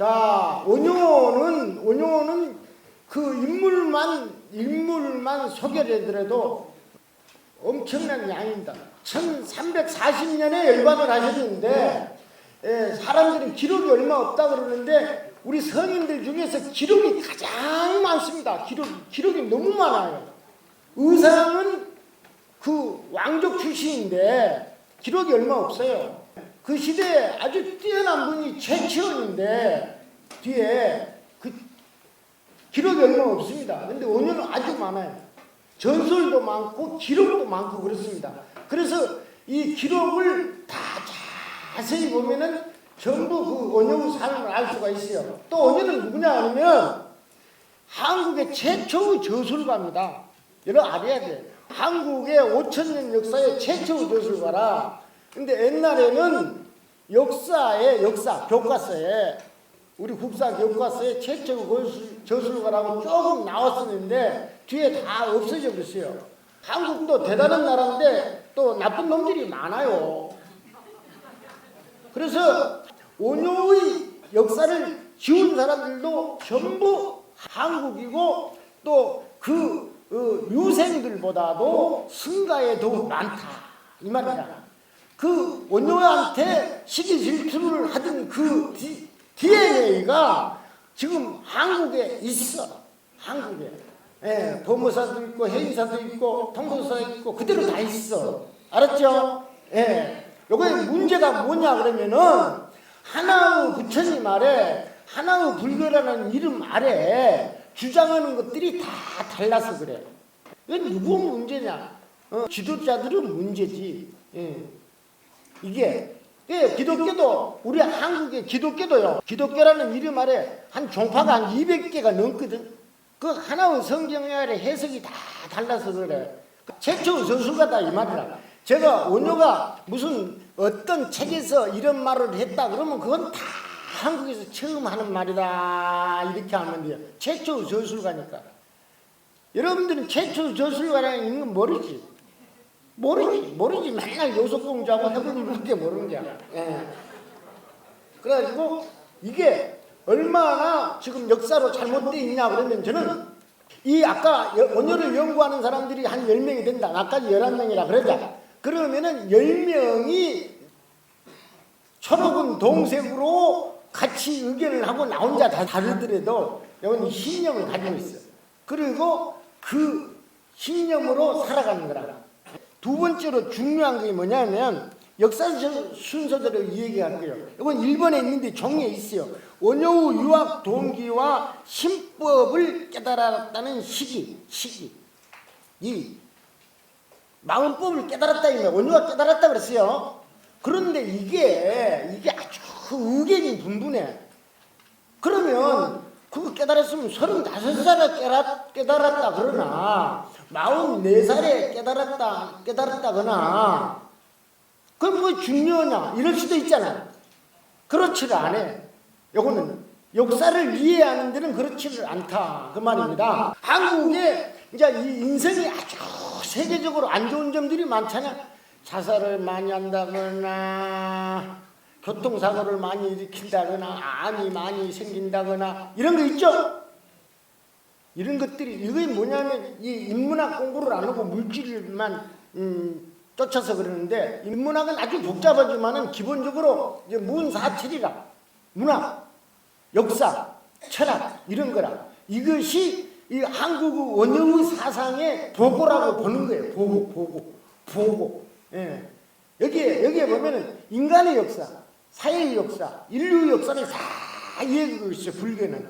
자, 원효는 그 인물만 소개를 해더라도 엄청난 양입니다. 1340년에 열반을 하셨는데, 사람들은 기록이 얼마 없다 그러는데 우리 성인들 중에서 기록이 가장 많습니다. 기록이 너무 많아요. 의상은 그 왕족 출신인데 기록이 얼마 없어요. 그 시대에 아주 뛰어난 분이 최치원인데 뒤에 그 기록이 얼마 없습니다. 근데 원효는 아주 많아요. 전설도 많고 기록도 많고 그렇습니다. 그래서 이 기록을 다 자세히 보면은 전부 그 원효의 삶을 알 수가 있어요. 또 원효는 누구냐 하면 한국의 최초의 저술가입니다. 여러분 알아야 돼. 한국의 5000년 역사의 최초의 저술가라. 근데 옛날에는 교과서에 우리 국사 교과서에 최초의 저술가라고 조금 나왔었는데 뒤에 다 없어져 버렸어요. 한국도 대단한 나라인데 또 나쁜 놈들이 많아요. 그래서 원효의 역사를 지운 사람들도 전부 한국이고 또 그 유생들보다도 승가에 더욱 많다 이 말이다. 그 원효한테 시기 질투를 하던 그 DNA가 지금 한국에 있어. 한국에. 법무사도 있고 해인사도 있고 통도사도 있고 그대로 다 있어. 알았죠? 요거의 문제가 뭐냐 그러면은 하나의 부처님 아래 하나의 불교라는 이름 아래 주장하는 것들이 다 달라서 그래. 이건 누구 문제냐? 지도자들은 문제지. 이게 기독교도 우리 한국의 기독교도요. 기독교라는 이름 아래 한 종파가 한 200개가 넘거든. 그 하나의 성경 아래 해석이 다 달라서 그래. 최초 저술가다 이 말이라. 제가 원효가 무슨 어떤 책에서 이런 말을 했다 그러면 그건 다 한국에서 처음 하는 말이다 이렇게 하면 돼요. 최초 저술가니까. 여러분들은 최초 저술가라는 건 모르지. 맨날 요속공주하고 해불밖에 모르는 거야. 그래가지고 이게 얼마나 지금 역사로 잘못되어 있냐 그러면 저는 이 아까 원효를 연구하는 사람들이 한 10명이 된다. 나까지 11명이라 그러자. 그러면은 10명이 초록은 동색으로 같이 의견을 하고 나 혼자 다 다르더라도 여러분 신념을 가지고 있어. 그리고 그 신념으로 살아가는 거라. 두 번째로 중요한 게 뭐냐면 역사 순서대로 얘기할 거예요. 이건 1번에 있는데 종이에 있어요. 원효의 유학 동기와 신법을 깨달았다는 시기. 이 마음법을 깨달았다 이면 원효가 깨달았다 그랬어요. 그런데 이게 아주 의견이 분분해. 그러면 그거 깨달았으면 35살에 깨달았다 그러나 44살에 깨달았다거나 그럼 뭐 중요하냐 이럴 수도 있잖아. 그렇지를 않아. 요거는 역사를 이해하는 데는 그렇지를 않다 그 말입니다. 한국에 이제 이 인생이 아주 세계적으로 안 좋은 점들이 많잖아. 자살을 많이 한다거나 교통사고를 많이 일으킨다거나 암이 많이 생긴다거나 이런 거 있죠. 이런 것들이 이게 뭐냐면 이 인문학 공부를 안 하고 물질만 쫓아서 그러는데 인문학은 아주 복잡하지만은 기본적으로 이제 문사철이라 문학, 역사, 철학 이런 거라. 이것이 이 한국 원효의 사상의 보고라고 보는 거예요. 보고. 여기에 보면은 인간의 역사, 사회의 역사, 인류의 역사를 다 이해하고 있어요. 불교는.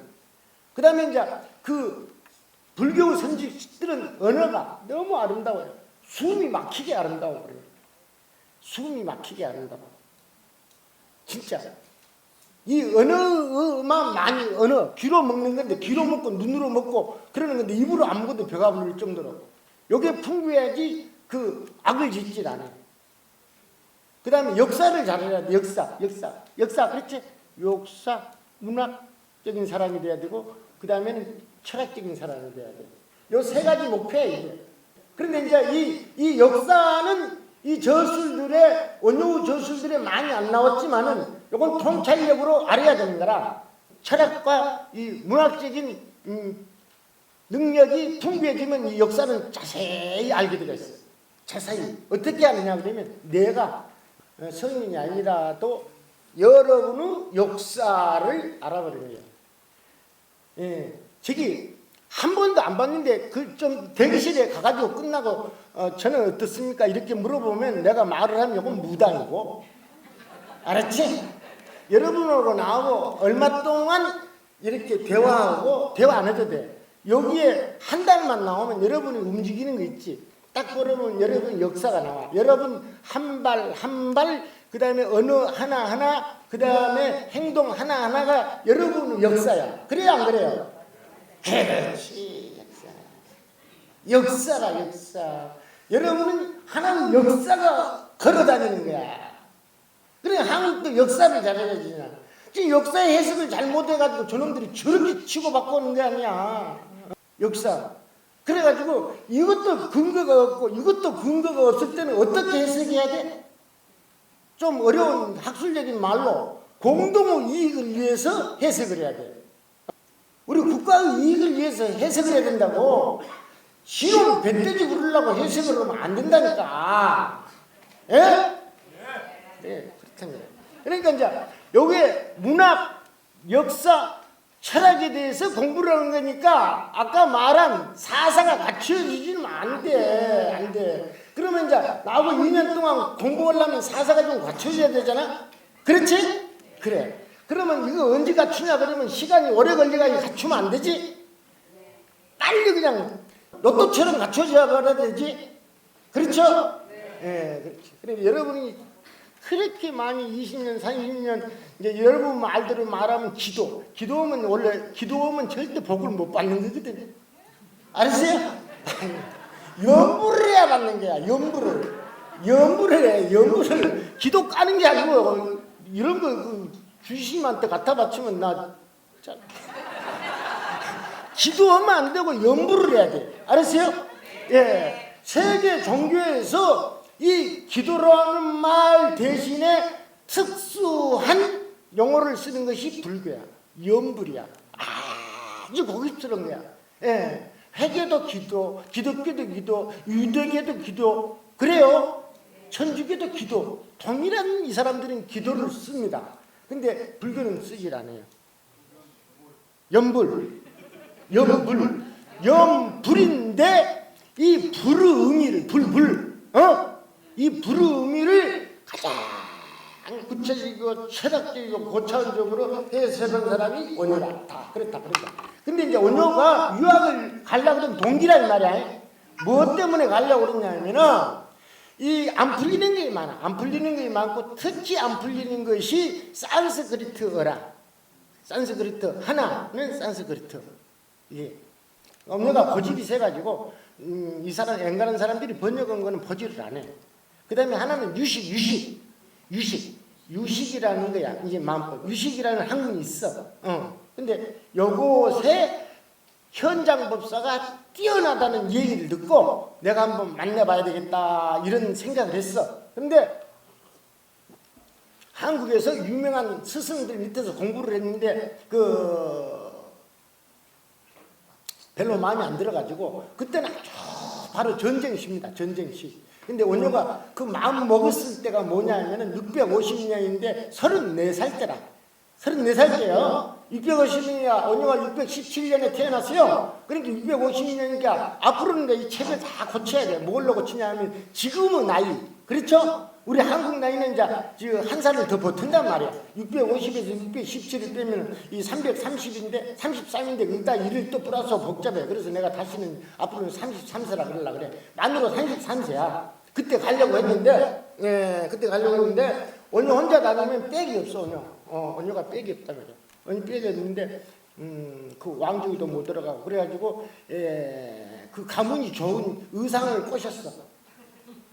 그 다음에 이제 그 불교 선지식들은 언어가 너무 아름다워요. 숨이 막히게 아름다워 그래요. 숨이 막히게 아름다워. 진짜. 이 언어만 많이 귀로 먹는 건데 귀로 먹고 눈으로 먹고 그러는 건데 입으로 안 먹어도 배가 부를 정도로. 요게 풍부해야지 그 악을 짓질 않아요. 그 다음에 역사를 잘해야 돼. 역사 그렇지? 역사, 문학적인 사람이 돼야 되고 그 다음에는 철학적인 사람이 돼야 돼. 요 세 가지 목표야 이게. 그런데 이제 이 역사는 이 저술들의 원효 저술들에 많이 안 나왔지만은 이건 통찰력으로 알아야 되는 거라. 철학과 이 문학적인 능력이 풍부해지면 이 역사는 자세히 알게 되겠어요. 자세히 어떻게 하느냐 그러면 내가 성인이 아니라도 여러분의 역사를 알아버리는 거예요. 예, 저기 한 번도 안 봤는데 그 좀 대기실에 가가지고 끝나고 저는 어떻습니까? 이렇게 물어보면 내가 말을 하면 이건 무당이고, 알았지? 여러분하고 나하고 얼마 동안 이렇게 대화하고 대화 안 해도 돼. 여기에 한 달만 나오면 여러분이 움직이는 거 있지. 딱 보면 여러분 역사가 나와. 여러분 한 발 한 발, 그 다음에 언어 하나하나, 그 다음에 행동 하나하나가 여러분의 역사야. 그래요 안 그래요? 그렇지. 역사라 역사. 여러분은 하나의 역사가 걸어다니는 거야. 그래 한국도 역사를 잘해야지. 지금 역사의 해석을 잘못해가지고 저놈들이 저렇게 치고받고 오는 게 아니야. 역사. 그래가지고 이것도 근거가 없고 이것도 근거가 없을 때는 어떻게 해석해야 돼? 좀 어려운 학술적인 말로 공동의 이익을 위해서 해석을 해야 돼. 우리 국가의 이익을 위해서 해석을 해야 된다고. 신혼 배돼지 부르려고 해석을 하면 안 된다니까. 예? 네, 그렇다는 거예요. 그러니까 이제 여기에 문학, 역사, 철학에 대해서 공부를 하는 거니까 아까 말한 사사가 갖춰지지는 안 돼. 안 돼. 그러면 이제 나하고 2년 동안 공부하려면 사사가 좀 갖춰져야 되잖아? 그렇지? 그래. 그러면 이거 언제 갖추냐 그러면 시간이 오래 걸려가지고 갖추면 안 되지? 빨리 그냥 로또처럼 갖춰져야 버려야 되지? 그렇죠? 예, 그렇지. 그래 여러분이 그렇게 많이 20년, 30년 이제 여러분 말대로 말하면 기도하면 원래 기도하면 절대 복을 못 받는 거거든요. 알았어요? 연부를 해야 받는 거야. 연부를 해. 연부를 기도 까는 게 아니고 이런 거 주심한테 갖다 바치면 나 참. 기도하면 안 되고 연부를 해야 돼. 알았어요? 예. 세계 종교에서 이 기도라는 말 대신에 특수한 용어를 쓰는 것이 불교야. 연불이야. 아주 고급스러운 거야. 예. 회계도 기도, 기독교도 기도, 유대교도 기도. 그래요. 천주교도 기도. 동일한 이 사람들은 기도를 씁니다. 근데 불교는 쓰질 않아요. 연불인데 이 불의 의미를 이 불의 의미를 가장 구체적이고 철학적이고 고차원적으로 해석한 사람이 원효라. 다 그렇다. 근데 이제 원효가 유학을 가려고 그런 동기란 말이야. 무엇 때문에 가려고 그러냐면은 이 안 풀리는 게 많아. 안 풀리는 게 많고 특히 안 풀리는 것이 산스크리트어라. 산스크리트 하나는 산스크리트. 예. 엄녀가 고집이 세가지고 이 사람 엔간한 사람들이 번역한 거는 보지를 안 해. 그 다음에 하나는 유식이라는 거야. 이제 마음법. 유식이라는 학문이 있어. 근데 요것에 현장 법사가 뛰어나다는 얘기를 듣고 내가 한번 만나봐야 되겠다 이런 생각을 했어. 근데 한국에서 유명한 스승들 밑에서 공부를 했는데 별로 마음에 안 들어가지고 그때는 아주 바로 전쟁시입니다. 전쟁시. 근데 원효가 그 마음 먹었을 때가 뭐냐면은 650년인데 34살 때라. 34살 때요. 650년이야. 원효가 617년에 태어났어요. 그러니까 650년이니까 앞으로는 이 책을 다 고쳐야 돼. 뭘로 고치냐면 지금의 나이. 그렇죠? 우리 한국 나이는 이제 한 살을 더 버틴단 말이야. 650에서 617을 빼면 이 330인데 33인데 일단 일을 또 플러스 복잡해. 그래서 내가 다시는 앞으로는 33세라 그러려고 그래. 만으로 33세야. 그때 가려고 했는데, 그때 가려고 했는데 원효 혼자 다니면 빽이 없어. 원효가 빽이 없다 그래. 원효 빽이 없는데 그 왕족도 못 들어가고 그래가지고 그 가문이 좋은 의상을 꼬셨어.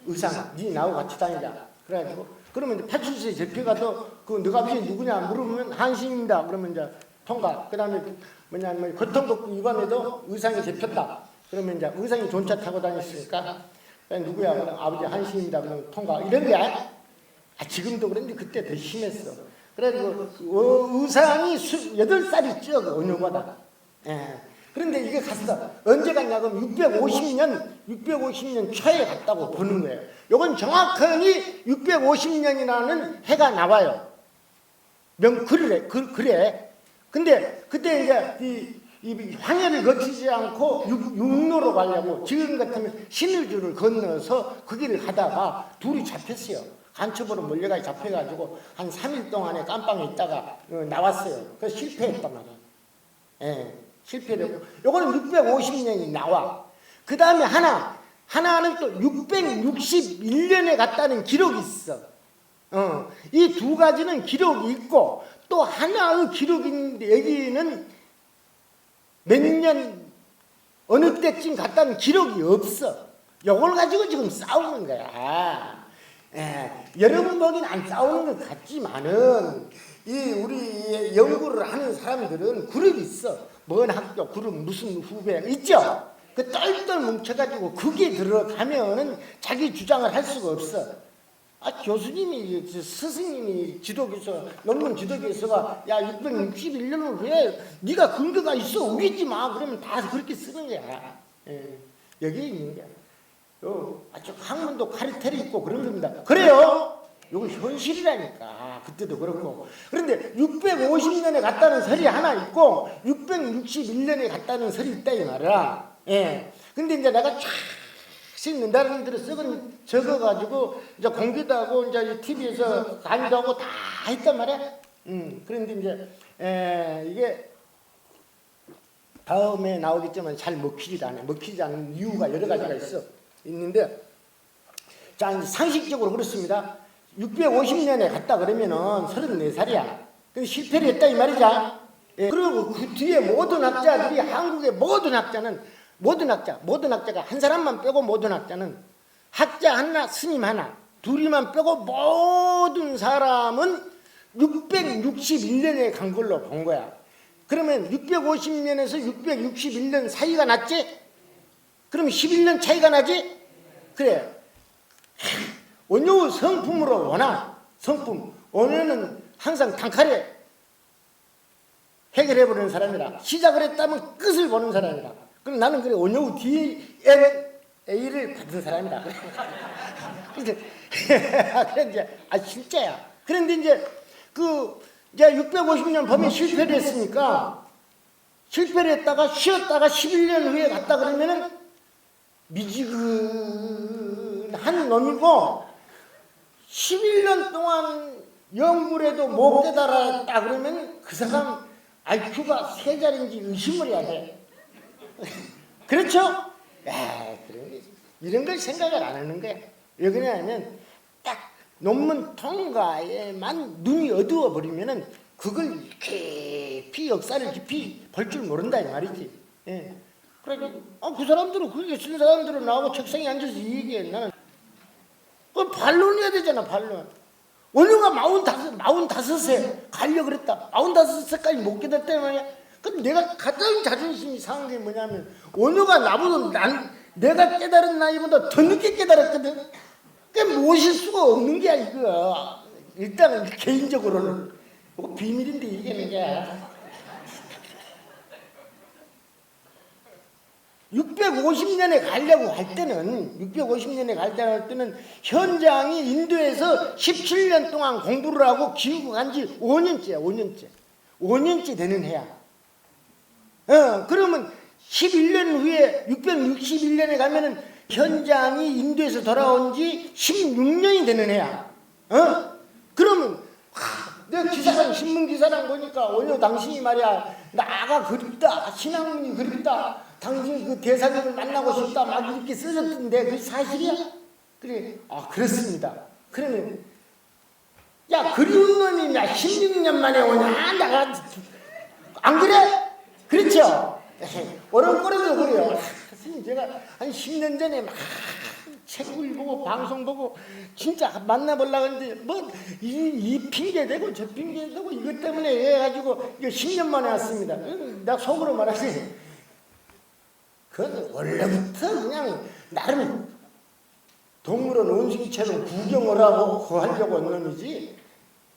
의상, 니 나하고 같이 다니자. 그래가지고 그러면 이제 파출소에 잡혀가도 그 너가 아버지 누구냐 물으면 한신입니다. 그러면 이제 통과. 그다음에 뭐냐면 교통법규 위반해도 의상이 잡혔다. 그러면 이제 의상이 좋은 차 타고 다녔으니까 누구야? 그럼 아버지 한신입니다. 그러면 통과. 이런 거야. 지금도 그런데 그때 더 심했어. 그래가지고 의상이 8살이 쪄 원효보다. 예. 그런데 이게 갔어. 언제 갔냐면 650년 초에 갔다고 보는 거예요. 이건 정확하니 650년이라는 해가 나와요. 그래. 근데 그때 이제 이 황해를 거치지 않고 육로로 가려고 지금 같으면 신을주를 건너서 그 길을 가다가 둘이 잡혔어요. 간첩으로 몰려가 잡혀가지고 한 3일 동안에 깜빵에 있다가 나왔어요. 그래서 실패했단 말이에요. 예, 실패되고 요거는 650년이 나와. 그 다음에 하나는 또 661년에 갔다는 기록이 있어. 이 두 가지는 기록이 있고 또 하나의 기록인데 여기는 몇 년 어느 때쯤 갔다는 기록이 없어. 요걸 가지고 지금 싸우는 거야. 여러분 보기엔 안 싸우는 것 같지만은 우리 연구를 하는 사람들은 그룹이 있어. 먼 학교 그룹 무슨 후배 있죠. 그 똘똘 뭉쳐가지고 그게 들어가면은 자기 주장을 할 수가 없어. 교수님이 스승님이 지도교수 논문 지도교수가 야 661년을 왜 네가 근거가 있어 우기지 마 그러면 다 그렇게 쓰는 거야. 여기 있는 거야. 아주 학문도 카르텔이 있고 그런 겁니다. 그래요. 이거 현실이라니까. 그때도 그렇고. 그런데 650년에 갔다는 설이 하나 있고 661년에 갔다는 설이 있다 이 말이야. 근데 이제 내가 쫙 다른 데를 적어가지고 이제 공개도 하고 이제 TV에서 강의도 하고 다 했단 말이야. 그런데 이제 이게 다음에 나오겠지만 잘 먹히지 않는 이유가 여러 가지가 있는데 자 상식적으로 그렇습니다. 650년에 갔다 그러면은 34살이야. 근데 실패를 했다 이 말이죠. 그리고 그 뒤에 모든 학자들이 한국의 모든 학자가 한 사람만 빼고 모든 학자는 학자 하나 스님 하나 둘이만 빼고 모든 사람은 661년에 간 걸로 본 거야. 그러면 650년에서 661년 사이가 났지? 그럼 11년 차이가 나지? 그래. 원효의 성품으로 성품. 원효는 항상 단칼에 해결해버리는 사람이라 시작을 했다면 끝을 보는 사람이라. 그럼 나는 그래 원효의 DNA를 받은 사람이라. 그래 이제 진짜야. 그런데 이제 이제 650년 범위 실패를 했으니까 실패를 했다가 쉬었다가 11년 후에 갔다 그러면은 미지근한 놈이고 11년 동안 연구를 해도 못 깨달았다 그러면 그 사람 IQ가 3자리인지 의심을 해야 돼. 그렇죠? 이런 걸 생각을 안 하는 거야. 왜 그러냐면 딱 논문 통과에만 눈이 어두워 버리면은 그걸 깊이 역사를 깊이 볼 줄 모른다 이 말이지. 그러니까 그 사람들은 그게 쓴 사람들은 나하고 책상에 앉아서 얘기해. 나는 반론해야 되잖아. 반론. 원효가 45세 가려고 그랬다. 45세까지 못 깨닫다 말이야. 근데 내가 가장 자존심이 상한 게 뭐냐면 원효가 내가 깨달은 나이보다 더 늦게 깨달았거든. 그게 모실 수가 없는 게야 이거. 일단은 개인적으로는 이거 비밀인데 얘기하는 거야. 650년에 가려고 할 때는 현장이 인도에서 17년 동안 공부를 하고 기우고 간 지 5년째 되는 해야. 그러면 11년 후에 661년에 가면은 현장이 인도에서 돌아온 지 16년이 되는 해야. 그러면 내가 신문 기사랑 보니까 원효 당신이 말이야 나가 그립다 신앙문이 그립다 당신 그 대사님을 만나고 싶다 막 이렇게 써졌던데 그게 사실이야? 그래 그렇습니다. 그러면 야 그리운 놈이 16년 만에 오냐 내가 안 그래? 그렇죠? 어른거리도 그래요. 선생님 제가 한 10년 전에 막 책을 보고 방송 보고 진짜 만나보려고 했는데 이 핑계 대고 저 핑계 대고 이것 때문에 해가지고 이거 10년 만에 왔습니다. 나 속으로 말하지. 그건 원래부터 그냥 나름 동물원 원숭이처럼 구경을 하고 하려고 한 놈이지.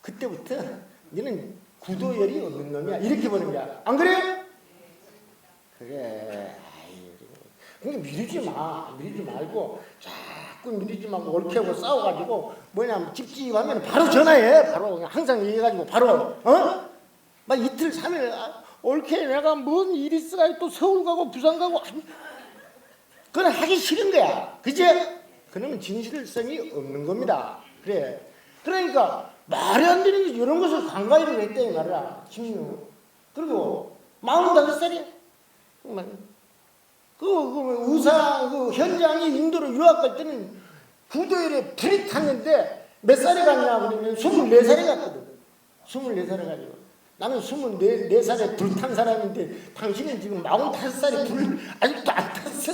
그때부터 너는 구도열이 없는 놈이야. 이렇게 보는 거야. 안 그래요? 그래. 근데 미루지 마. 미루지 말고 자꾸 미루지 말고 옳게 하고 싸워가지고 뭐냐 찝찝하면 바로 전화해. 바로 항상 얘기해가지고 바로 막 이틀 3일 옳게 내가 뭔 일이 있어가 또 서울 가고 부산 가고 그건 하기 싫은 거야. 그제? 그러면 진실성이 없는 겁니다. 그래. 그러니까 말이 안 되는 게 이런 것을 관가위를 했다 이 말이야. 16. 그리고 45살이야. 그 현장이 인도로 유학 갈 때는 구도열에 불이 탔는데 몇 살에 갔냐 그러면 24살에 갔거든. 24살에 가지고. 나는 24살에 불 탄 사람인데 당신은 지금 45살에 불 아직도 안 탔어.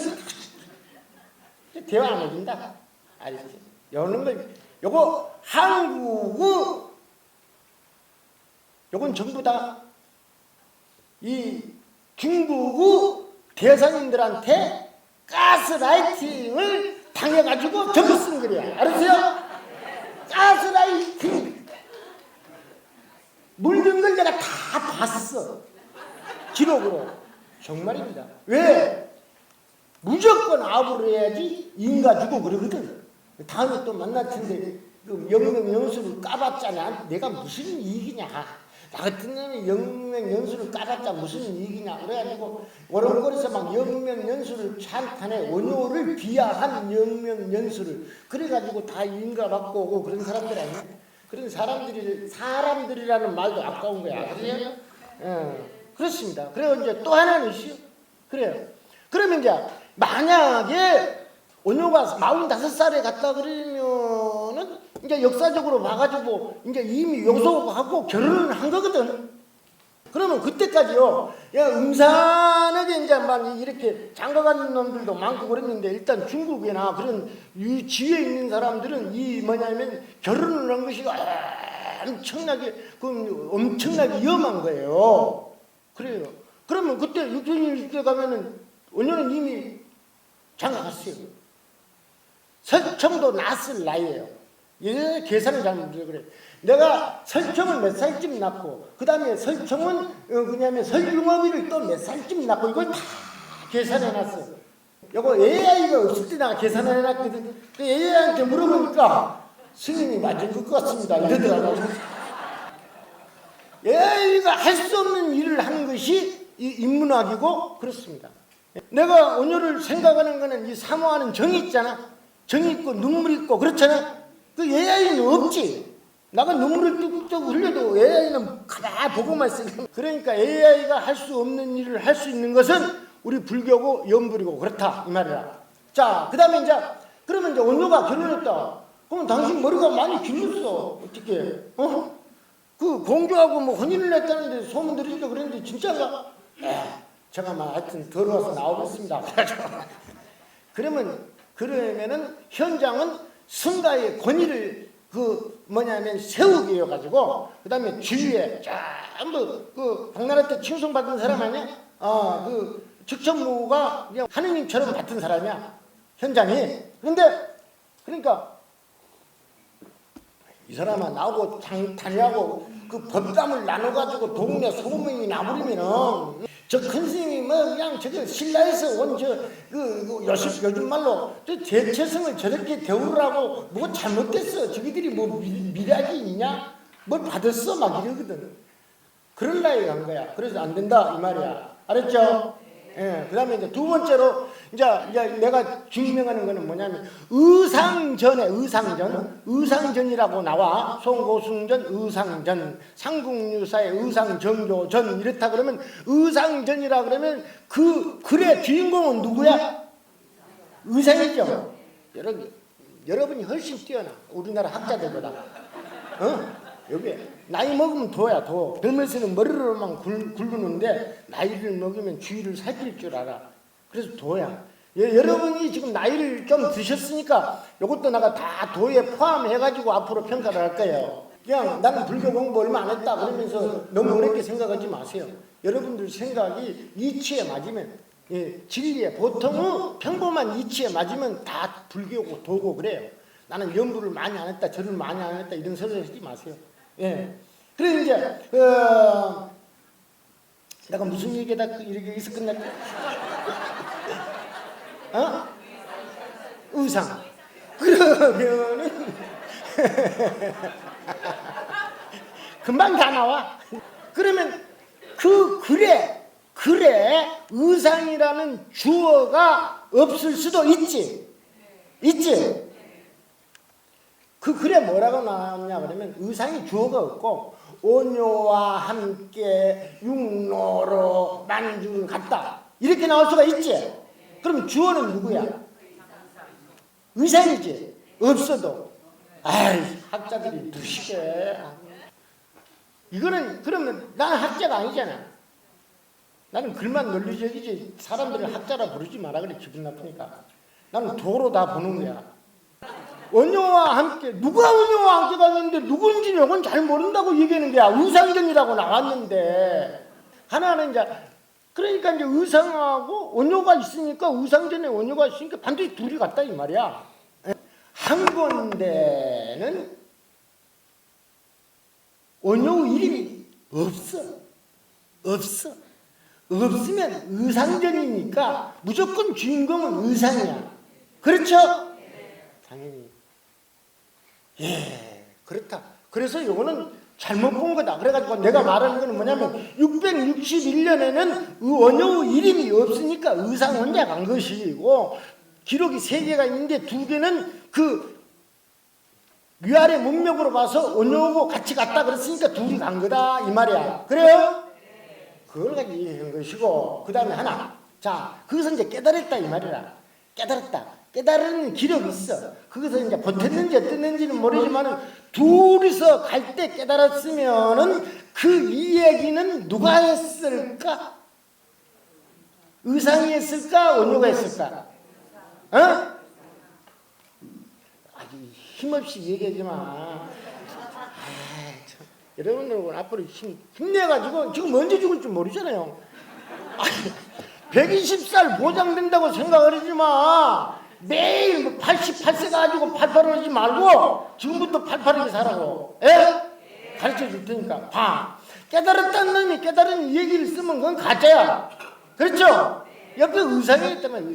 대화 안 해준다. 알겠지? 이런 걸, 요거 한국의, 요건 전부 다 이 중국의 대선인들한테 가스라이팅을 당해가지고 적어 쓴 거야. 알았어요? 가스라이팅. 물든 걸 내가 다 봤어. 기록으로. 정말입니다. 왜? 무조건 아부를 해야지 인가 주고 그러거든. 다음에 또 만날 텐데 영명연수를 까봤잖아. 내가 무슨 이익이냐. 나 같은 놈이 영명연수를 까봤자 무슨 이익이냐. 그래가지고 원원거리에서 막 영명연수를 찬탄해. 원효를 비하한 영명연수를 그래가지고 다 인가 받고 오고 그런 사람들 아니야. 그런 사람들이라는 말도 아까운 거야. 그래요? 그렇습니다. 그리고 이제 또 하나는 이슈. 그래요. 그러면 이제 만약에 원효가 45살에 갔다 그러면은 이제 역사적으로 봐가지고 이제 이미 요소하고 결혼을 한 거거든. 그러면 그때까지요. 야, 음산하게 이제 막 이렇게 장가가는 놈들도 많고 그랬는데 일단 중국이나 그런 지위에 있는 사람들은 이 뭐냐면 결혼을 한 것이 엄청나게 위험한 거예요. 그래요. 그러면 그때 60대 가면은 원효는 이미 장가 갔어요. 설청도 낳았을 나이에요. 얘 계산을 잘못해서 그래. 내가 설청을 몇 살쯤 낳고 그 다음에 설청은 그냐면 설융업이를 또 몇 살쯤 낳고 이걸 다 계산해놨어. 요거 AI가 없을 때 내가 계산해놨거든. AI한테 물어보니까 스님이 맞은 것 같습니다 이러더라고. AI가 할 수 없는 일을 하는 것이 이 인문학이고 그렇습니다. 내가 원효를 생각하는 거는 이 사모하는 정이 있잖아. 정이 있고 눈물이 있고 그렇잖아. 그 AI는 없지. 나가 눈물을 뚝뚝 흘려도 AI는 가만히 보고만 있어. 그러니까 AI가 할 수 없는 일을 할 수 있는 것은 우리 불교고 연불이고 그렇다 이 말이야. 자, 그 다음에 이제 그러면 이제 원효가 결혼했다. 그러면 당신 머리가 많이 길렀어. 어떻게? 그 공주하고 뭐 혼인을 했다는데 소문 들으니까 그랬는데 진짜가? 제가 막 하여튼 더러워서 나오겠습니다. 그러면은 현장은 승가의 권위를 세우게 해가지고 그 다음에 주위에 전부 그 당나라 때 칭송받은 사람 아니야? 그 직천무가 그냥 하느님처럼 받은 사람이야. 현장이. 그러니까 이 사람아 나오고 다니하고 그 법담을 나눠가지고 동네 소문이 나버리면은 저 큰 스님이 뭐 그냥 저거 신라에서 온 요즘 말로 저 대체성을 저렇게 대우라고 뭐 잘못됐어. 저기들이 뭐 미락이 있냐? 뭘 받았어? 막 이러거든. 그럴 나이에 간 거야. 그래서 안 된다 이 말이야. 알았죠? 예. 그다음에 이제 두 번째로 이제 내가 증명하는 거는 뭐냐면 의상전이라고 나와. 송고승전 의상전, 상국유사의 의상정조전 이렇다 그러면 의상전이라 그러면 그 글의 주인공은 누구야? 의상이죠. 여러분이 훨씬 뛰어나. 우리나라 학자들보다. 여기 나이 먹으면 도야 도. 젊을수는 머리로만 굴르는데 나이를 먹으면 주위를 살필 줄 알아. 그래서 도야. 여러분이 지금 나이를 좀 드셨으니까 이것도 내가 다 도에 포함해가지고 앞으로 평가를 할 거예요. 그냥 나는 불교 공부 얼마 안 했다 그러면서 너무 어렵게 생각하지 마세요. 여러분들 생각이 이치에 맞으면 진리에 보통은 평범한 이치에 맞으면 다 불교고 도고 그래요. 나는 연부를 많이 안 했다 절을 많이 안 했다 이런 소리 하지 마세요. 예. 그래 이제 내가 무슨 얘기다 이렇게 해서 끝날까? 의상. 그러면은 금방 다 나와. 그러면 그 글에 의상이라는 주어가 없을 수도 있지. 그 글에 뭐라고 나왔냐 그러면 의상이 주어가 없고 온유와 함께 육로로 만중 같다 이렇게 나올 수가 있지. 그럼 주어는 누구야? 의상이지. 없어도 아이 학자들이 두시게. 이거는 그러면 나는 학자가 아니잖아. 나는 글만 논리적이지 사람들을 학자라 부르지 마라 그래. 기분 나쁘니까. 나는 도로 다 보는 거야. 원효와 함께 누가 원효와 함께 갔는데 누군지 이건 잘 모른다고 얘기하는 거야. 의상전이라고 나왔는데 하나는 이제 그러니까 이제 의상하고 원효가 있으니까 의상전에 원효가 있으니까 반드시 둘이 같다 이 말이야. 한 군데는 원효 이름이 없으면 의상전이니까 무조건 주인공은 의상이야. 그렇죠? 당연히. 예, 그렇다. 그래서 이거는 잘못 본 거다. 그래가지고 내가 말하는 거는 뭐냐면 661년에는 원효 이름이 없으니까 의상 혼자 간 것이고 기록이 3개가 있는데 2개는 그 위아래 문맥으로 봐서 원효하고 같이 갔다 그랬으니까 둘이 간 거다 이 말이야. 그래요? 그걸 가지고 이해한 것이고 그 다음에 하나. 자, 거기서 이제 깨달았다 이 말이라. 깨달은 기력이 있어. 거기서 이제 버텼는지 어땠는지는 모르지만은 둘이서 갈 때 깨달았으면은 그 이야기는 누가 했을까? 의상이 했을까? 원효가 했을까? 아주 힘없이 얘기하지만 여러분들 앞으로 힘내가지고 지금 언제 죽을지 모르잖아요. 120살 보장된다고 생각을 하지 마. 매일 88세 가지고 팔팔을 하지 말고 지금부터 팔팔하게 살라고. 예? 가르쳐 줄 테니까 봐. 깨달았다는 놈이 깨달은 얘기를 쓰면 그건 가짜야. 그렇죠? 옆에 의상이 있다면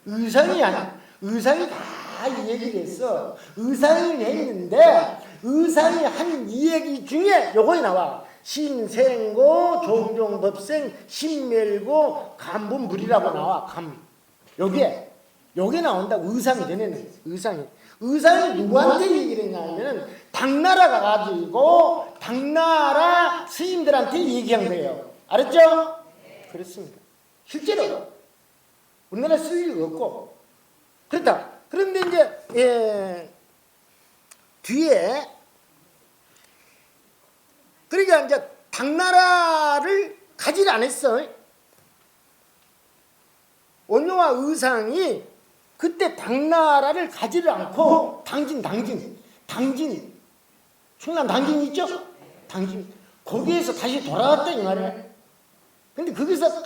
의상이 아니야. 의상이 다 이 얘기를 했어. 의상이 했는데 의상이 한 이야기 중에 요거에 나와. 신생고 종종법생 신멸고 감분불이라고 나와. 요게 나온다고. 의상이 전에는 의상이 누구한테 얘기를 했냐면은 당나라 가가지고 당나라 스님들한테 얘기한 거예요. 알았죠? 그렇습니다. 실제로 우리나라 쓸 일이 없고 그렇다. 그런데 이제 뒤에 그러니까 이제 당나라를 가지를 안 했어. 원효와 의상이 그때 당나라를 가지를 않고 당진 충남 당진 있죠? 당진 거기에서 다시 돌아왔다 이 말이야. 근데 거기서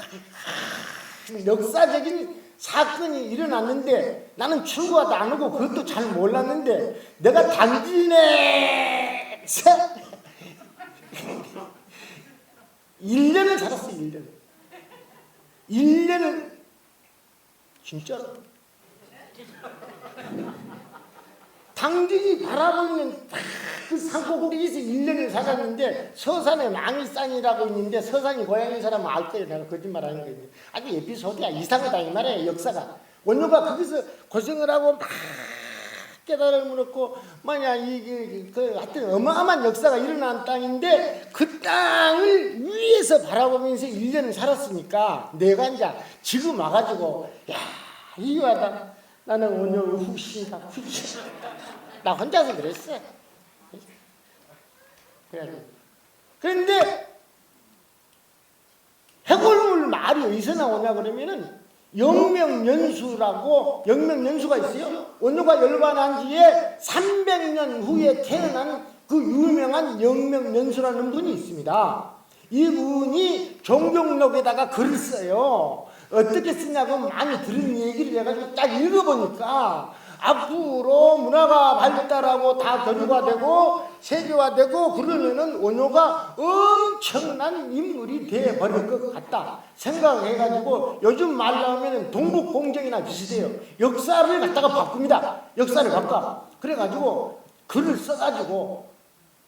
역사적인 사건이 일어났는데 나는 출구하다 안 오고 그것도 잘 몰랐는데 내가 당진에서 1년을 살았어. 1년을 진짜로 당진이 바라보는 그 산꼭대기에서 1년을 살았는데 서산에 망일산이라고 있는데 서산이 고향인 사람은 알 거예요. 내가 거짓말하는 거예요. 아주 에피소드야. 이상하다 이 말이에요. 역사가. 원효가 거기서 고생을 하고 막 깨달음을 얻고 만약 이게 하여튼 어마어마한 역사가 일어난 땅인데 그 땅을 위에서 바라보면서 1년을 살았으니까 내가 이제 지금 와가지고 야 이거하다 나는 원효 후신이다. 나 혼자서 그랬어. 그런데 해골물 말이 어디서 나오냐 그러면은 영명연수라고 영명연수가 있어요. 원효가 열반한 지에 300년 후에 태어난 그 유명한 영명연수라는 분이 있습니다. 이분이 종경록에다가 글을 써요. 어떻게 쓰냐고 많이 들은 얘기를 해가지고 딱 읽어보니까 앞으로 문화가 발달하고 다 교류화되고 세계화되고 그러면은 원효가 엄청난 인물이 돼버릴 것 같다 생각해가지고 요즘 말로 하면은 동북공정이나 비슷해요. 역사를 갖다가 바꿉니다. 역사를 바꿔. 그래가지고 글을 써가지고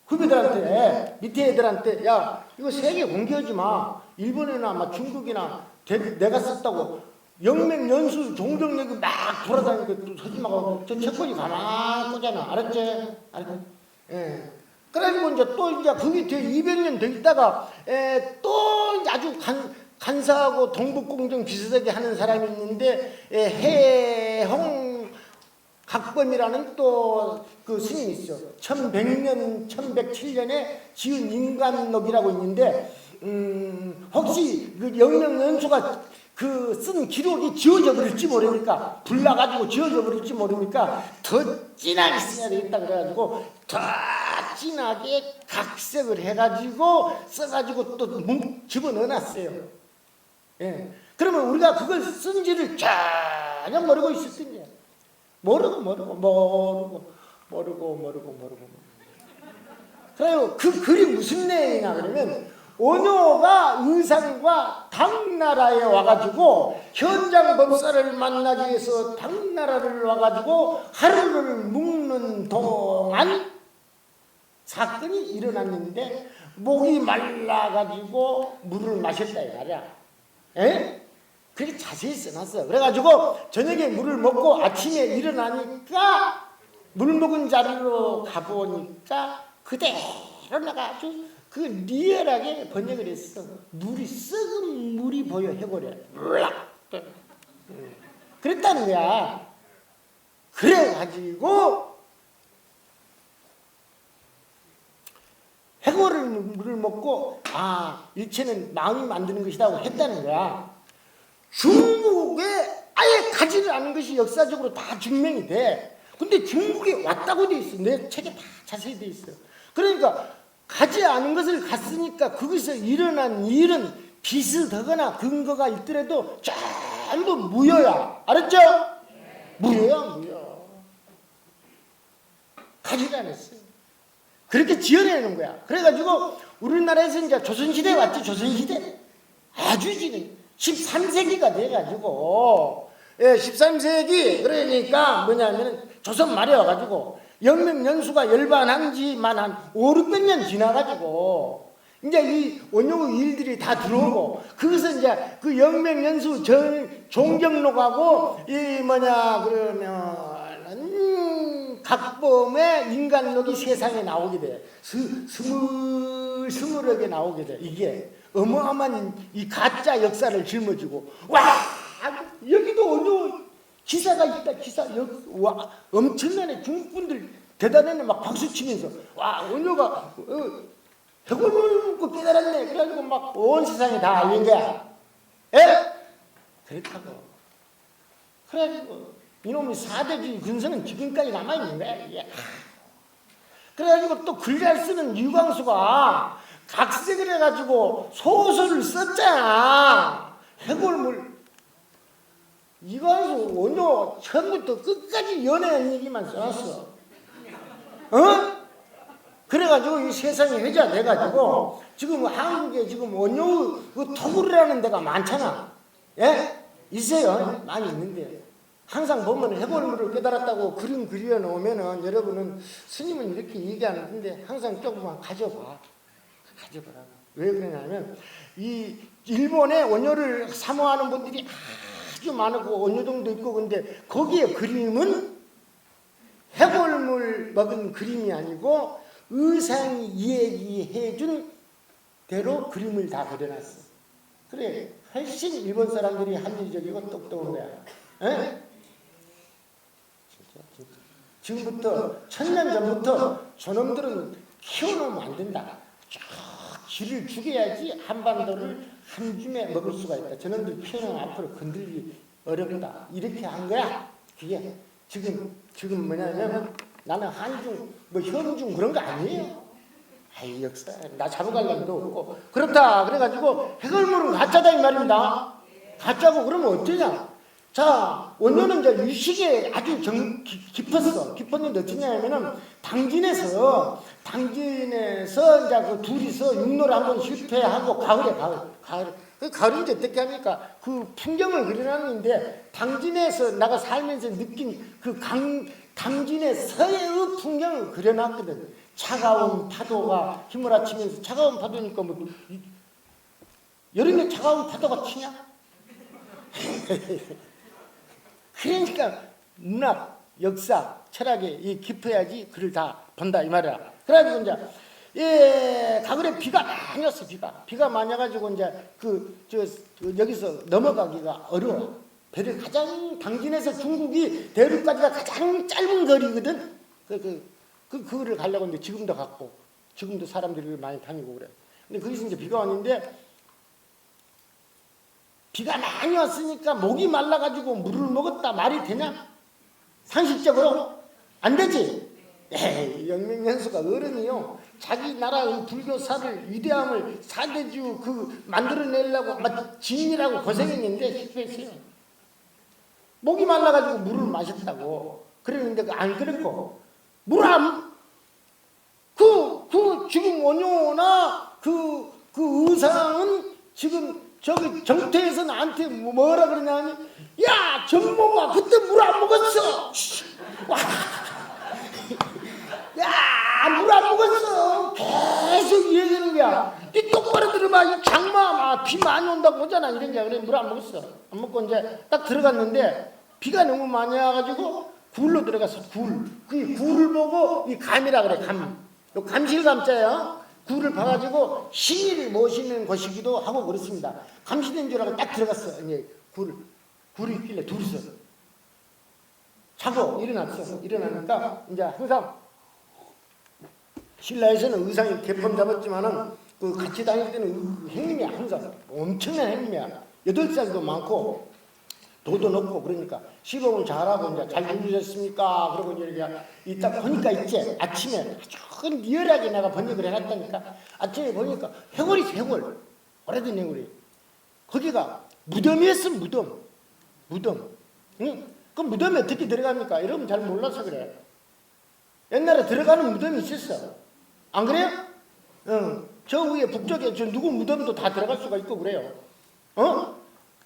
후배들한테 밑에 애들한테 야 이거 세계 공개하지 마. 일본이나 막 중국이나 내가 썼다고 영맹연수 종정력이 막 돌아다니고 서지마가 저 책꽂이 가만 꽂잖아. 알았지? 알았지? 예. 그래가지고 이제 또 이제 그게 뒤에 200년 더 있다가 또 아주 간사하고 동북공정 비슷하게 하는 사람이 있는데 해홍 각범이라는 또 그 스님이 있어. 1100년, 1107년에 지은 인간록이라고 있는데 혹시 그 영명연수가 그 쓴 기록이 지워져 버릴지 모르니까 불나가지고 지워져 버릴지 모르니까 더 진하게 써야 되겠다 그래가지고 더 진하게 각색을 해가지고 써가지고 또 집어넣어놨어요. 예. 그러면 우리가 그걸 쓴지를 전혀 모르고 있을 텐데 모르고. 그래요. 그 글이 무슨 내용이냐 그러면 원효가 의상과 당나라에 와가지고 현장 법사를 만나기 위해서 당나라를 와가지고 하루를 묵는 동안 사건이 일어났는데 목이 말라가지고 물을 마셨다 이 말이야. 에? 그렇게 자세히 써놨어. 그래가지고 저녁에 물을 먹고 아침에 일어나니까 물 먹은 자리로 가보니까 그대로 내가 아주 그 리얼하게 번역을 했어. 물이 썩은 물이 보여 해버려. 그랬다는 거야. 그래가지고 해골을 물을 먹고 일체는 마음이 만드는 것이라고 했다는 거야. 중국에 아예 가지를 않은 것이 역사적으로 다 증명이 돼. 근데 중국에 왔다고 돼 있어. 내 책에 다 자세히 돼 있어. 그러니까 가지 않은 것을 갔으니까 거기서 일어난 일은 비슷하거나 근거가 있더라도 전부 무효야. 알았죠? 무효야. 가지를 않았어. 그렇게 지어내는 거야. 그래가지고 우리나라에서 이제 조선시대에 왔지. 조선시대 아주 지금 13세기가 돼가지고 13세기 그러니까 뭐냐면 조선 말에 와가지고 영명연수가 열반한 지만 한 5, 600년 지나가지고 이제 이 원효 일들이 다 들어오고 거기서 이제 그 영명연수 종경록하고 이 뭐냐 그러면 각범의 인간록이 세상에 나오게 돼. 스물스물하게 나오게 돼. 이게 어마어마한 이 가짜 역사를 짊어지고 와 여기도 원효 기사가 있다. 기사 와 엄청나네. 중국분들 대단하네. 막 박수 치면서 와 원효가 해골을 먹고 깨달았네. 그래가지고 막 온 세상에 다 알린 거야. 에? 그렇다고. 그래가지고 이놈의 사대주의 근성은 지금까지 남아있는 거야. 이게. 그래가지고 또 글 잘 쓰는 유광수가 각색을 해가지고 소설을 썼잖아. 해골물. 이광수 원효 처음부터 끝까지 연애한 얘기만 써놨어. 그래가지고 이 세상이 회자돼가지고 지금 한국에 지금 원효 그 토굴이라는 데가 많잖아. 예? 있어요. 많이 있는데 항상 보면 해골물을 깨달았다고 그림 그려 놓으면은 여러분은 스님은 이렇게 얘기하는데 항상 조금만 가져봐라. 왜 그러냐면 이 일본의 원효를 사모하는 분들이 아주 많고 원효동도 있고 근데 거기에 그림은 해골물 먹은 그림이 아니고 의상이 이야기해준 대로 그림을 다 그려놨어. 그래 훨씬 일본 사람들이 합리적이고 똑똑한 거야. 에? 진짜. 지금부터 1000년 전부터 저놈들은 키워놓으면 안 된다. 쭉 기를 죽여야지 한반도를 한 줌에 먹을 수가 있다. 저놈들 키워놓으면 앞으로 건들기 어렵다. 이렇게 한 거야. 그게 지금 뭐냐면 나는 한중 뭐 현중 그런 거 아니에요. 아이 역사 나 잡아갈 놈도 없고 그렇다. 그래가지고 해골물은 가짜다 이 말입니다. 가짜고 그러면 어쩌냐. 자, 원료는 이제 유식에 아주 깊었어. 깊었는데 어떠냐면은 당진에서 이제 그 둘이서 육로를 한번 실패하고 가을에 그 가을이 이제 어떻게 합니까? 그 풍경을 그려놨는데 당진에서 내가 살면서 느낀 그 당진의 서해의 풍경을 그려놨거든. 차가운 파도가 휘몰아치면서 차가운 파도니까 뭐 여름에 차가운 파도가 치냐? 그러니까 문학, 역사, 철학이 깊어야지 글을 다 본다 이 말이야. 그래가지고 이제 가을에 비가 많이 왔어. 비가 많이 와가지고 이제 여기서 넘어가기가 어려워. 배를 가장 당진에서 중국이 대륙까지가 가장 짧은 거리거든. 그거를 가려고 이제 지금도 갔고 지금도 사람들이 많이 다니고 그래. 근데 거기서 이제 비가 왔는데. 비가 많이 왔으니까 목이 말라가지고 물을 먹었다 말이 되냐? 상식적으로 안 되지. 영맹연수가 어른이요. 자기 나라의 불교사를 위대함을 사대주 만들어내려고 막 진이라고 고생했는데 실패했어요. 목이 말라가지고 물을 마셨다고. 그랬는데 안 그랬고 지금 원효나 그 의상은 지금 저기 정태에서 나한테 뭐라 그러냐면 야 정모가 그때 물 안 먹었어. 야 물 안 먹었어. 계속 얘기하는 거야. 니 똑바로 들어봐. 이 장마 비 많이 온다고 하잖아. 이런 게 그래 물 안 먹었어. 안 먹고 이제 딱 들어갔는데 비가 너무 많이 와가지고 굴로 들어갔어. 그 굴을 보고 이 감이라 그래. 요 감실감자예요. 굴을 봐가지고 신의를 모시는 곳이기도 하고 그렇습니다. 감시된 줄 알고 딱 들어갔어. 이제 굴이 있길래 둘이서 자고 일어났어. 일어나니까 이제 항상 신라에서는 의상이 개폰 잡았지만은 그 같이 다닐 때는 행님이 항상 엄청난 행님이야. 8살도 많고 도도 높고 그러니까 시범을 잘하고 이제 잘 주무셨습니까? 그러고 이제 이따 보니까 있지 아침에 아주 리얼하게 내가 번역을 해놨다니까 아침에 보니까 해골 오래된 해골이 거기가 무덤이었어 무덤 응? 그 무덤에 어떻게 들어갑니까? 여러분 잘 몰라서 그래. 옛날에 들어가는 무덤이 있었어. 안 그래요? 응. 저 위에 북쪽에 저 누구 무덤도 다 들어갈 수가 있고 그래요.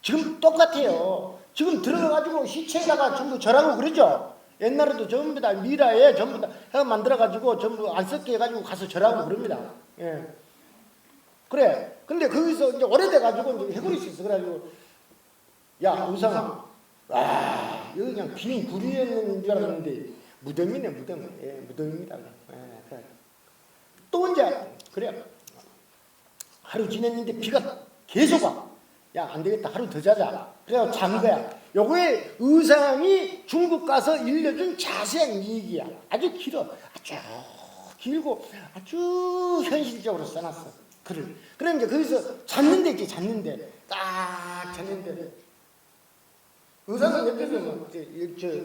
지금 똑같아요. 지금 들어가가지고 시체에다가 전부 절하고 그러죠. 옛날에도 전부 다 미라에 전부 다 만들어가지고 전부 안 썩게 해가지고 가서 절하고 그럽니다. 예. 그래. 근데 거기서 이제 오래돼가지고 이제 해골이 있어. 그래가지고 야 우상아, 여기 그냥 빈 구리였는 줄 알았는데 무덤이네 무덤. 예, 무덤입니다. 예, 그래. 또 이제 그래. 하루 지냈는데 비가 계속 와. 야, 안 되겠다. 하루 더 자자. 그래서 잔 거야. 요거의 의상이 중국 가서 일려준 자세한 얘기야. 아주 길어. 아주 길고 아주 현실적으로 써놨어. 글을. 그래 이제 거기서 잤는데 있지. 딱 잤는데 의상은 옆에서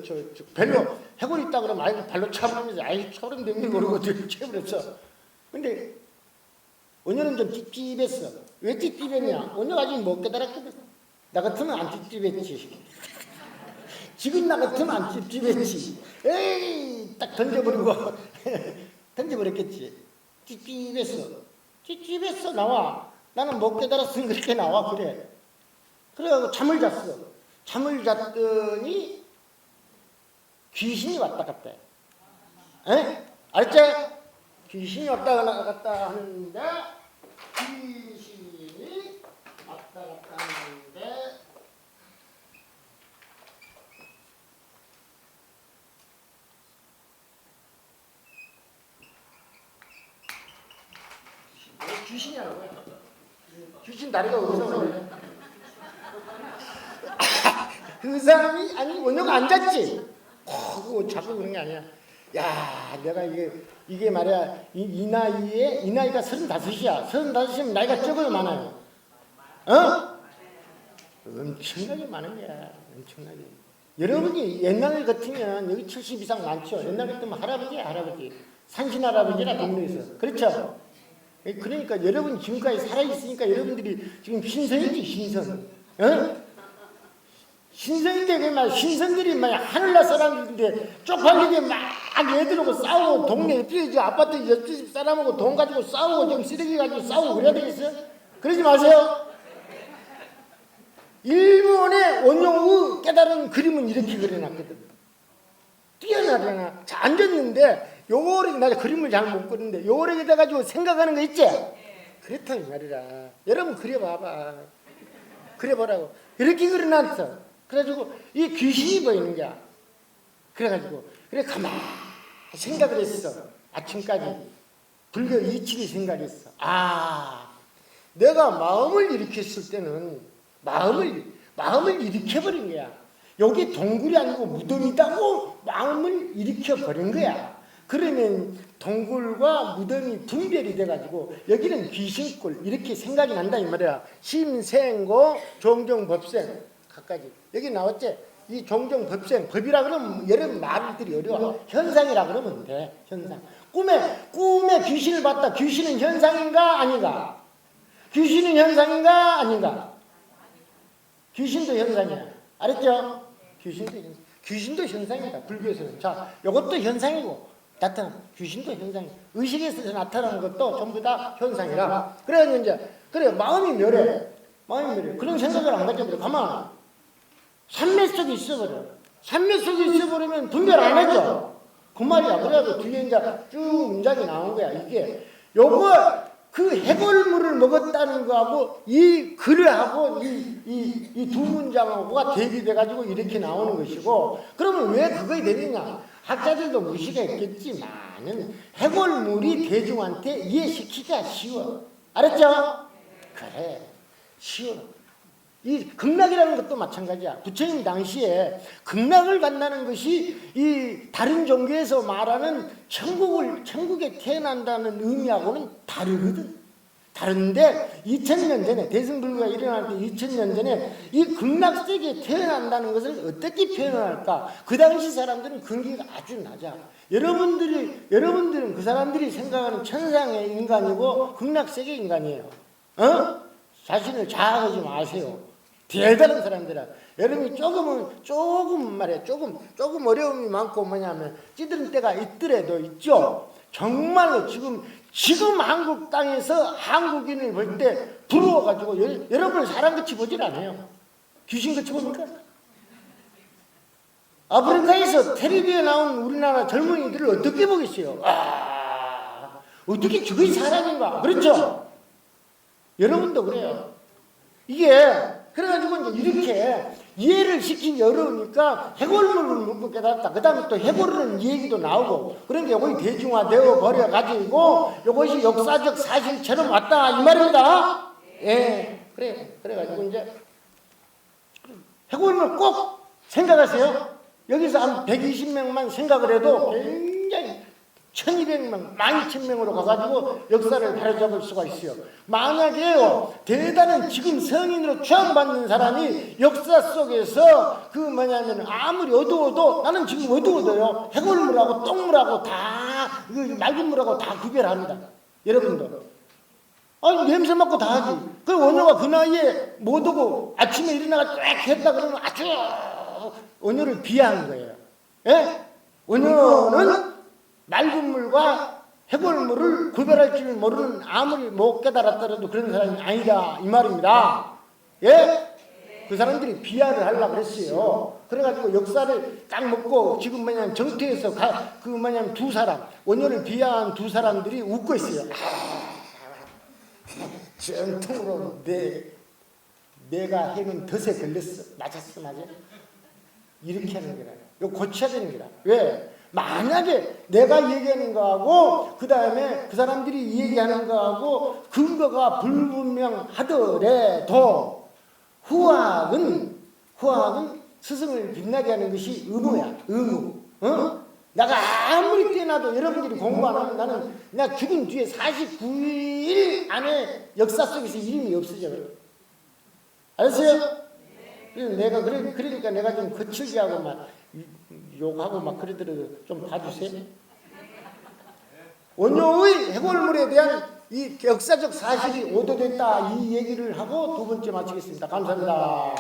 저 별로 해골 있다 그러면 아이고 발로 차버리면서 아이 차버리면 됩니다 모르고 쳐버렸어. 근데 원효는 좀 찝찝했어. 왜 찝찝했냐? 원효가 아직 못 깨달았거든. 나 같으면 안 찝찝했지. 지금 나 같으면 안 찝찝했지. 에이 딱 던져버리고 던져버렸겠지. 찝찝했어 나와. 나는 못 깨달았으면 그렇게 나와 그래. 그래가지고 잠을 잤어. 잠을 잤더니 귀신이 왔다 갔다 해. 에? 알지? 귀신이 왔다 갔다 하는데 귀신이 왔다 갔다 하는데 귀신이라고 해. 귀신 다리가 어디서 오래? 그 사람이 아니 원효가 앉았지. 그거 자꾸 그런 게 아니야. 야, 내가 이게 말이야 이 나이가 35이야. 35이면 나이가 적어요 많아요. 엄청나게 많은 거야. 엄청나게. 여러분이 옛날 같으면 여기 70 이상 많죠. 옛날 같으면 할아버지 산신 할아버지라 동네에서 그렇죠. 그러니까 여러분이 지금까지 살아있으니까 여러분들이 지금 신선이지 신선. 신성인데 그만 신성들이 막 하늘날 사람들인데 쪽팔리게 막 애들하고 싸우고 동네 옆집 아파트 옆집 사람하고 돈 가지고 싸우고 좀 쓰레기 가지고 싸우고 그래야 되겠어요? 그러지 마세요. 일본의 원용의 깨달은 그림은 이렇게 그려놨거든. 뛰어나잖아. 앉았는데 요래 나 그림을 잘 못 그리는데 요래 돼가지고 생각하는 거 있지? 그렇다 이 말이라. 여러분 그려봐봐. 그려보라고. 이렇게 그려놨어. 그래가지고 이 귀신이 보이는 거야. 그래가지고 그래 가만히 생각을 했어. 아침까지 불교 이치리 생각했어. 아, 내가 마음을 일으켰을 때는 마음을 일으켜버린 거야. 여기 동굴이 아니고 무덤이다고 마음을 일으켜버린 거야. 그러면 동굴과 무덤이 분별이 돼가지고 여기는 귀신굴 이렇게 생각이 난다 이 말이야. 심생고 종정법생 각가지 여기 나왔지. 이 종정법생 법이라 그러면 여러분 말들이 어려워. 현상이라 그러면 돼. 현상. 꿈에 귀신을 봤다. 귀신은 현상인가 아닌가? 귀신은 현상인가 아닌가? 귀신도 현상이야. 알았죠? 귀신도 현상이다. 불교에서는. 자, 이것도 현상이고 나타나. 귀신도 현상이. 의식에서 나타나는 것도 전부 다 현상이라. 그래가지고 이제 그래 마음이 멸해. 그런 생각을 안 가져버려. 가만. 산매 속에 있어버려. 산매 속에 있어버리면 분별 안 하죠. 그 말이야. 그래가지고 뒤에 이제 쭉 문장이 나온 거야. 이게 요거 그 해골물을 먹었다는 거하고 이 글을 하고 이 두 문장하고가 대비돼가지고 이렇게 나오는 것이고 그러면 왜 그거에 되느냐? 학자들도 무시가 있겠지만은 해골물이 대중한테 이해시키기가 쉬워. 알았죠? 그래. 쉬워. 이 극락이라는 것도 마찬가지야. 부처님 당시에 극락을 간다는 것이 이 다른 종교에서 말하는 천국에 태어난다는 의미하고는 다르거든. 다른데 2000년 전에 대승불교가 일어날 때 2000년 전에 이 극락세계에 태어난다는 것을 어떻게 표현할까? 그 당시 사람들은 근기가 아주 낮아. 여러분들은 그 사람들이 생각하는 천상의 인간이고 극락세계 인간이에요. 자신을 자학하지 마세요. 대단한 사람들아. 여러분이 조금 어려움이 많고 뭐냐면 찌드는 때가 있더라도 있죠. 정말로 지금 한국 땅에서 한국인을 볼 때 부러워가지고 여러분을 사람같이 보질 않아요. 귀신같이 봅니까? 아프리카에서 텔레비에 나온 우리나라 젊은이들을 어떻게 보겠어요? 어떻게 저게 사람인가? 그렇죠? 여러분도 그래요. 이게 그래가지고 이제 이렇게 이해를 시키기 어려우니까 해골물을 먹고 깨달았다. 그 다음에 또 해골은 얘기도 나오고 그러니까 이것이 대중화되어 버려가지고 이것이 역사적 사실처럼 왔다 이 말입니다. 예, 그래가지고 이제 해골물 꼭 생각하세요. 여기서 한 120명만 생각을 해도 굉장히 1200명, 12000명으로 가가지고 역사를 바로잡을 수가 있어요. 만약에요, 대단한 지금 성인으로 추앙받는 사람이 역사 속에서 아무리 어두워도 나는 지금 어두워도요, 해골물하고 똥물하고 다, 맑은 물하고 다 구별합니다. 여러분도. 냄새 맡고 다 하지. 그 원효가 그 나이에 못 오고 아침에 일어나가 쫙 했다 그러면 아주 원효를 비하한 거예요. 예? 원효는 맑은 물과 해골물을 구별할 줄 모르는 아무리 못 깨달았더라도 그런 사람이 아니다 이 말입니다. 예? 그 사람들이 비하를 하려고 그랬어요. 그래가지고 역사를 딱 먹고 지금 정토에서 두 사람 원효를 비하한 두 사람들이 웃고 있어요. 전통으로 내가 해는 덫에 걸렸어. 맞았어. 이렇게 하는 거라. 이거 고쳐야 되는 거라. 왜? 만약에 내가 얘기하는 거하고 그 다음에 그 사람들이 얘기하는 거하고 근거가 불분명하더라도 후학은 스승을 빛나게 하는 것이 의무. 내가 아무리 뛰어나도 여러분들이 공부 안 하면 나는 죽은 뒤에 49일 안에 역사 속에서 이름이 없어져. 알았어요? 그러니까 내가 좀 거칠게 하고 막 욕하고 막 그러더라도 좀 봐주세요. 원효의 해골물에 대한 이 역사적 사실이 오도됐다 이 얘기를 하고 두 번째 마치겠습니다. 감사합니다.